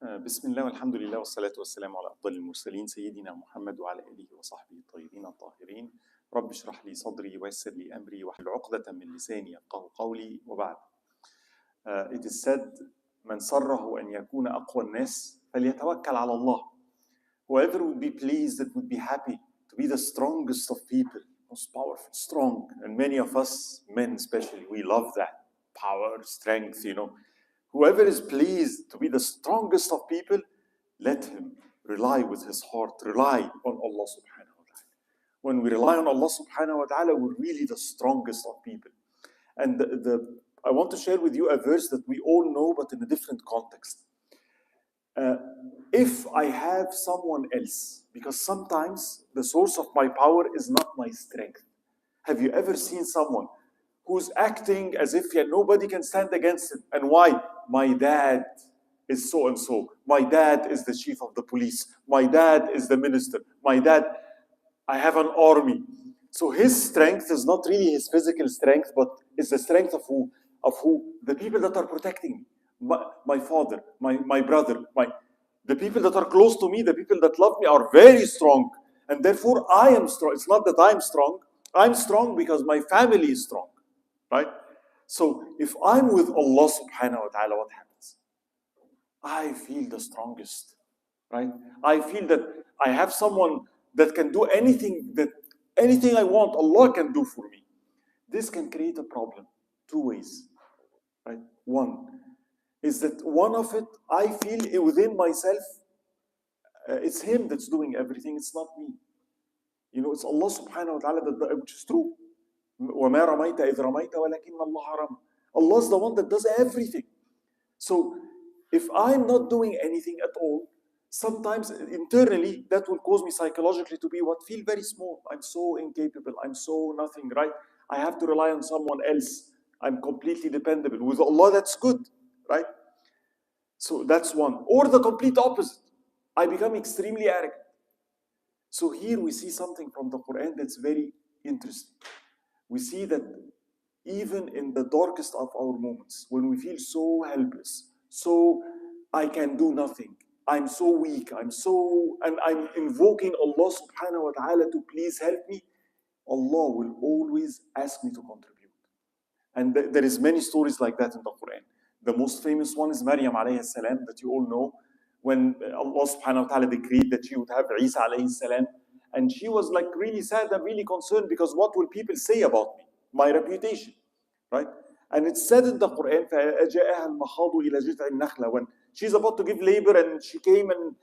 بسم الله والحمد لله والصلاة والسلام على أفضل المرسلين سيدنا محمد وعلى آله وصحبه الطيبين الطاهرين. رب اشرح لي صدري ويسر لي أمري واحلل عقدة من لساني يفقهوا قولي وبعد. It is said من سره أن يكون أقوى الناس فليتوكل على الله. Whoever would be pleased, that would be happy to be the strongest of people, most powerful, strong. And many of us, men especially, we love that power, strength, Whoever is pleased to be the strongest of people, let him rely with his heart, rely on Allah subhanahu wa ta'ala. When we rely on Allah subhanahu wa ta'ala, we're really the strongest of people. And I want to share with you a verse that we all know, but in a different context. If I have someone else, because sometimes the source of my power is not my strength. Have you ever seen someone who's acting as if nobody can stand against him? And why? My dad is so and so. My dad is the chief of the police. My dad is the minister. My dad, I have an army. So his strength is not really his physical strength, but is the strength of who? The people that are protecting me. My father, my brother, the people that are close to me, the people that love me are very strong. And therefore I am strong. It's not that I'm strong. I'm strong because my family is strong. Right? So if I'm with Allah subhanahu wa ta'ala, what happens? I feel the strongest. Right? I feel that I have someone that can do anything I want, Allah can do for me. This can create a problem. Two ways. Right? One is that one of it, I feel within myself, it's Him that's doing everything, it's not me. It's Allah subhanahu wa ta'ala, which is true. وَمَا رَمَيْتَ إِذْ رَمَيْتَ وَلَكِنَّ اللَّهَ رَمَى. Allah's the one that does everything. So if I'm not doing anything at all, sometimes internally that will cause me psychologically to feel very small. I'm so incapable. I'm so nothing, right? I have to rely on someone else. I'm completely dependable. With Allah, that's good, right? So that's one. Or the complete opposite. I become extremely arrogant. So here we see something from the Quran that's very interesting. We see that even in the darkest of our moments, when we feel so helpless, so I can do nothing, I'm so weak, and I'm invoking Allah subhanahu wa ta'ala to please help me, Allah will always ask me to contribute. And there is many stories like that in the Quran. The most famous one is Maryam alayhi salam, that you all know, when Allah subhanahu wa ta'ala decreed that she would have Isa alayhi salam. And she was really sad and really concerned because what will people say about me? My reputation, right? And it's said in the Quran, فَأَجَاءَهَا الْمَخَاضُ إِلَى جِذْعِ النَّخْلَةِ, when she's about to give labor and she came and,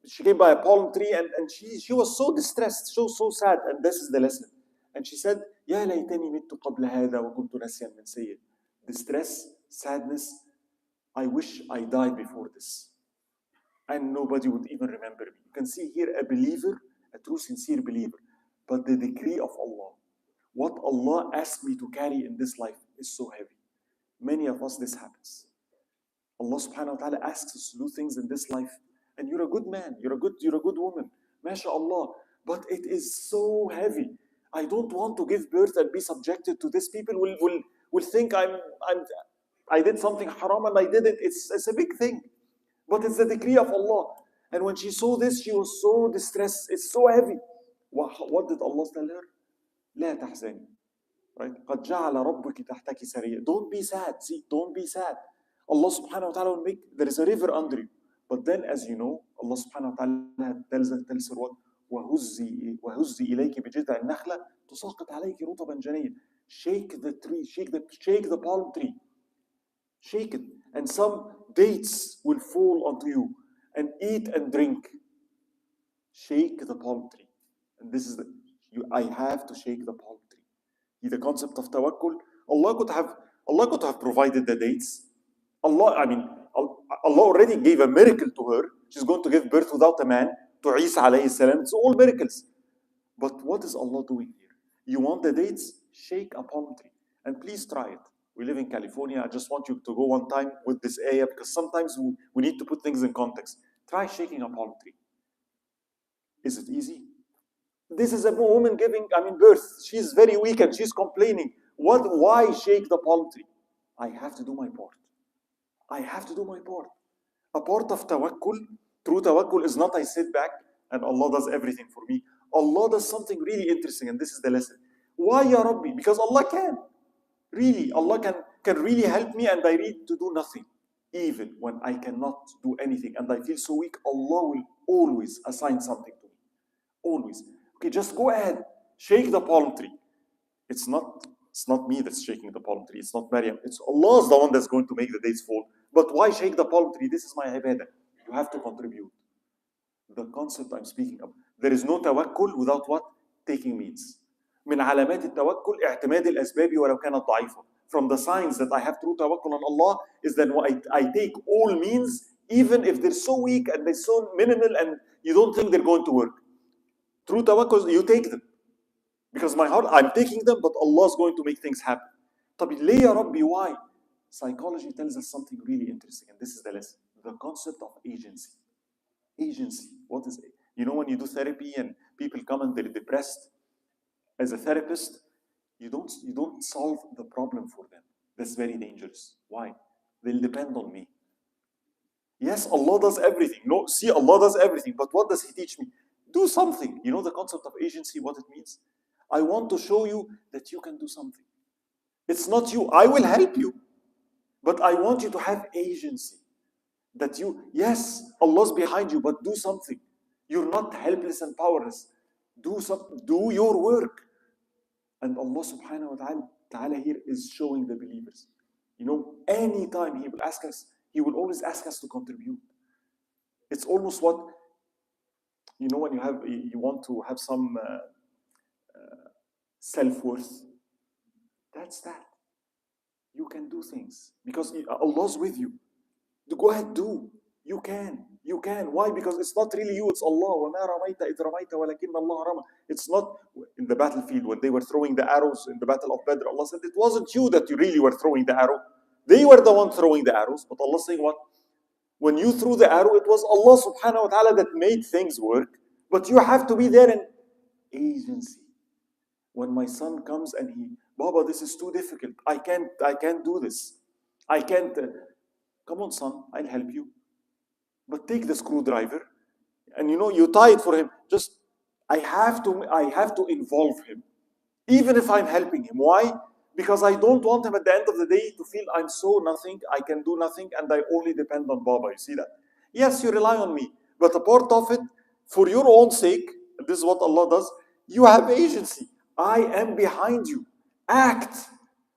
she came by a palm tree and she was so distressed, so sad. And this is the lesson. And she said, يَا لَيْتَنِي مِتُّ قَبْلَ هَذَا وَكُنْتُ نَسْيًا مَنْسِيًّا. Distress, sadness, I wish I died before this. And nobody would even remember me. You can see here a believer, a true sincere believer. But the decree of Allah, what Allah asked me to carry in this life is so heavy. Many of us, this happens. Allah subhanahu wa ta'ala asks us to do things in this life. And you're a good man, you're a good woman. MashaAllah. But it is so heavy. I don't want to give birth and be subjected to this. People will think I did something haram and I didn't. It's a big thing. But it's the decree of Allah. And when she saw this, she was so distressed. It's so heavy. What did Allah tell her? لا تحزني. Right? قد جعل ربك تحتك سريا. Don't be sad. See, don't be sad. Allah subhanahu wa ta'ala will there is a river under you. But then, as you know, Allah subhanahu wa ta'ala tells her what? وهزي إليك بجذع النخلة تساقط عليك رطبا جنيا. Shake the tree, shake the palm tree. Shake it, and some dates will fall onto you, and eat and drink. Shake the palm tree. And this is I have to shake the palm tree. The concept of tawakkul, Allah could have provided the dates. Allah already gave a miracle to her. She's going to give birth without a man to Isa alayhi salam. It's all miracles. But what is Allah doing here? You want the dates? Shake a palm tree. And please try it. We live in California. I just want you to go one time with this ayah because sometimes we need to put things in context. Try shaking a palm tree. Is it easy? This is a woman giving birth. She's very weak and she's complaining. Why shake the palm tree? I have to do my part. I have to do my part. A part of tawakkul, true tawakkul, is not I sit back and Allah does everything for me. Allah does something really interesting, and this is the lesson. Why, Ya Rabbi? Because Allah can. Really, Allah can really help me, and I need to do nothing. Even when I cannot do anything and I feel so weak, Allah will always assign something to me. Always. Okay, just go ahead, shake the palm tree. It's not me that's shaking the palm tree. It's not Maryam. It's Allah's the one that's going to make the dates fall. But why shake the palm tree? This is my ibadah. You have to contribute. The concept I'm speaking of. There is no tawakkul without what? Taking means. من علامات التوكل اعتماد الأسباب ولو كانت ضعيفة. From the signs that I have true tawakkul on Allah is that I take all means, even if they're so weak and they're so minimal and you don't think they're going to work. True tawakkul, you take them. Because my heart, I'm taking them, but Allah's going to make things happen. طب ليه يا ربي? Why? Psychology tells us something really interesting, and this is the lesson. The concept of agency. Agency. What is it? You know, when you do therapy and people come and they're depressed, as a therapist, you don't solve the problem for them. That's very dangerous. Why? They'll depend on me. Yes, Allah does everything. No, see, Allah does everything, but what does He teach me? Do something. You know the concept of agency, what it means? I want to show you that you can do something. It's not you. I will help you, but I want you to have agency. That you, yes, Allah's behind you, but do something. You're not helpless and powerless. Do your work. And Allah subhanahu wa ta'ala here is showing the believers. You know, anytime He will ask us, He will always ask us to contribute. It's almost what, you know, when you want to have some self-worth. That's that. You can do things because Allah's with you. Go ahead, do. You can. You can. Why? Because it's not really you, it's Allah. وَمَا رَمَيْتَ إِذْ رَمَيْتَ وَلَكِنَّ اللَّهَ رَمَى. It's not in the battlefield when they were throwing the arrows in the battle of Badr. Allah said, it wasn't you that you really were throwing the arrow. They were the one throwing the arrows. But Allah saying what? When you threw the arrow, it was Allah subhanahu wa ta'ala that made things work. But you have to be there in agency. When my son comes and Baba, this is too difficult. I can't do this. I can't. Come on, son, I'll help you. But take the screwdriver, and you know, you tie it for him. Just, I have to involve him, even if I'm helping him. Why? Because I don't want him at the end of the day to feel I'm so nothing, I can do nothing, and I only depend on Baba. You see that? Yes, you rely on me, but a part of it, for your own sake, and this is what Allah does, you have agency. I am behind you. Act.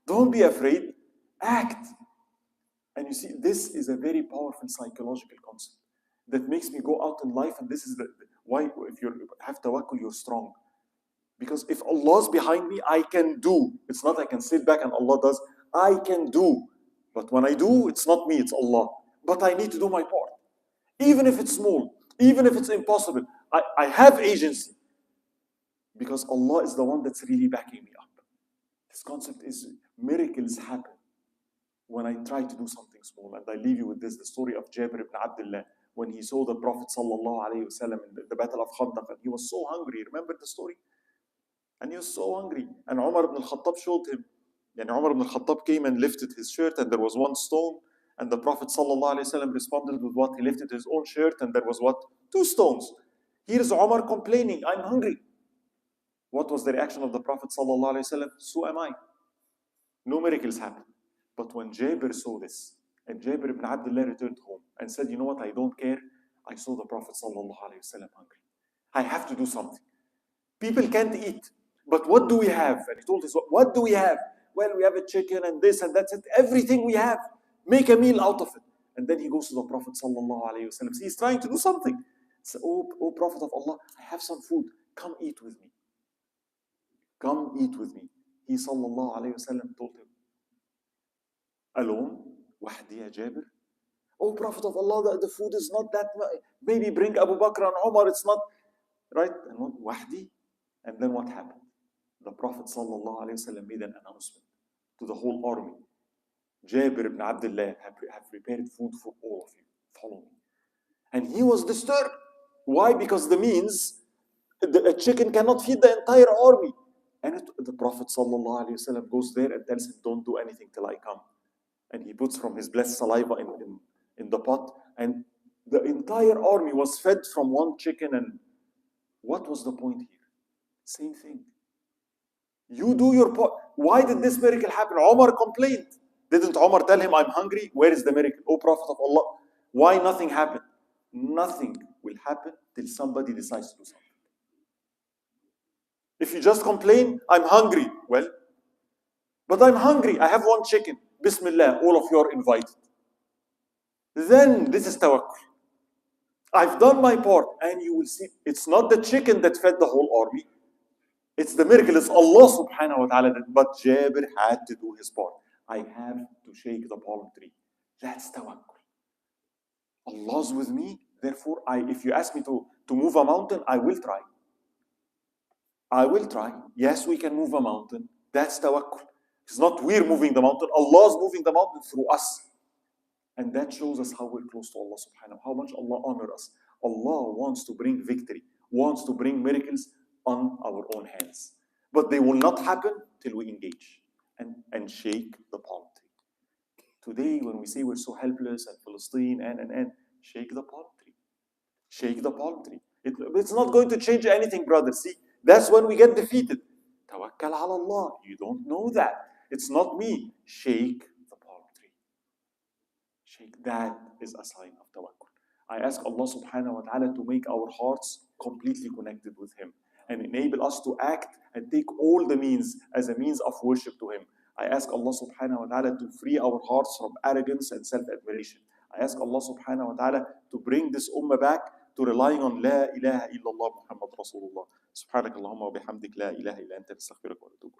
Don't be afraid. Act. And you see, this is a very powerful psychological concept that makes me go out in life, and this is why if you have tawakkul, you're strong. Because if Allah's behind me, I can do. It's not I can sit back and Allah does. I can do. But when I do, it's not me, it's Allah. But I need to do my part. Even if it's small, even if it's impossible, I have agency. Because Allah is the one that's really backing me up. This concept is miracles happen when I try to do something small. And I leave you with this, the story of Jabir ibn Abdullah, when he saw the Prophet sallallahu alayhi wasallam in the battle of Khandaq, and he was so hungry. Remember the story? And he was so hungry. And Umar ibn al-Khattab showed him. And Umar ibn al-Khattab came and lifted his shirt, and there was one stone. And the Prophet sallallahu alayhi wasallam responded with what? He lifted his own shirt, and there was what? 2 stones. Here's Umar complaining, I'm hungry. What was the reaction of the Prophet sallallahu alayhi wasallam? So am I. No miracles happened. But when Jabir saw this, and Jabir ibn Abdullah returned home and said, you know what, I don't care. I saw the Prophet sallallahu alayhi wasallam hungry. I have to do something. People can't eat. But what do we have? And he told us, what do we have? Well, we have a chicken and this and that's it. Everything we have. Make a meal out of it. And then he goes to the Prophet sallallahu alayhi wasallam. He's trying to do something. He said, oh Prophet of Allah, I have some food. Come eat with me. Come eat with me. He sallallahu alayhi wasallam told him, alone? Wahdi ya Jabir? Oh Prophet of Allah, the food is not that much. Maybe bring Abu Bakr and Umar, it's not, right? And what? Wahdi? And then what happened? The Prophet sallallahu alayhi wasallam made an announcement to the whole army. Jabir ibn Abdullah have prepared food for all of you. Follow me. And he was disturbed. Why? Because the means, a chicken cannot feed the entire army. And the Prophet ﷺ goes there and tells him, don't do anything till I come. And he puts from his blessed saliva in the pot, And the entire army was fed from one chicken. And what was the point here? Same thing. You do your part. Why did this miracle happen? Omar complained. Didn't Omar tell him, I'm hungry? Where is the miracle? O Prophet of Allah. Why nothing happened? Nothing will happen till somebody decides to do something. If you just complain, I'm hungry. Well, but I'm hungry. I have one chicken. Bismillah, all of you are invited. Then this is tawakkul. I've done my part, and you will see it's not the chicken that fed the whole army. It's the miracle. It's Allah subhanahu wa ta'ala. But Jabir had to do his part. I have to shake the palm tree. That's tawakkul. Allah's with me. Therefore, if you ask me to move a mountain, I will try. I will try. Yes, we can move a mountain. That's tawakkul. It's not we're moving the mountain. Allah's moving the mountain through us. And that shows us how we're close to Allah subhanahu wa ta'ala, how much Allah honors us. Allah wants to bring victory, wants to bring miracles on our own hands. But they will not happen till we engage and shake the palm tree. Today, when we say we're so helpless and Palestine and shake the palm tree. Shake the palm tree. It's not going to change anything, brother. See, that's when we get defeated. Tawakkal ala Allah. You don't know that. It's not me. Shake the palm tree. Shake. That is a sign of tawakkul. I ask Allah subhanahu wa ta'ala to make our hearts completely connected with Him and enable us to act and take all the means as a means of worship to Him. I ask Allah subhanahu wa ta'ala to free our hearts from arrogance and self-admiration. I ask Allah subhanahu wa ta'ala to bring this ummah back to relying on La ilaha illallah Muhammad Rasulullah. Subhanakallahumma wa bihamdik la ilaha illa anta nastaghfiruka wa natubu.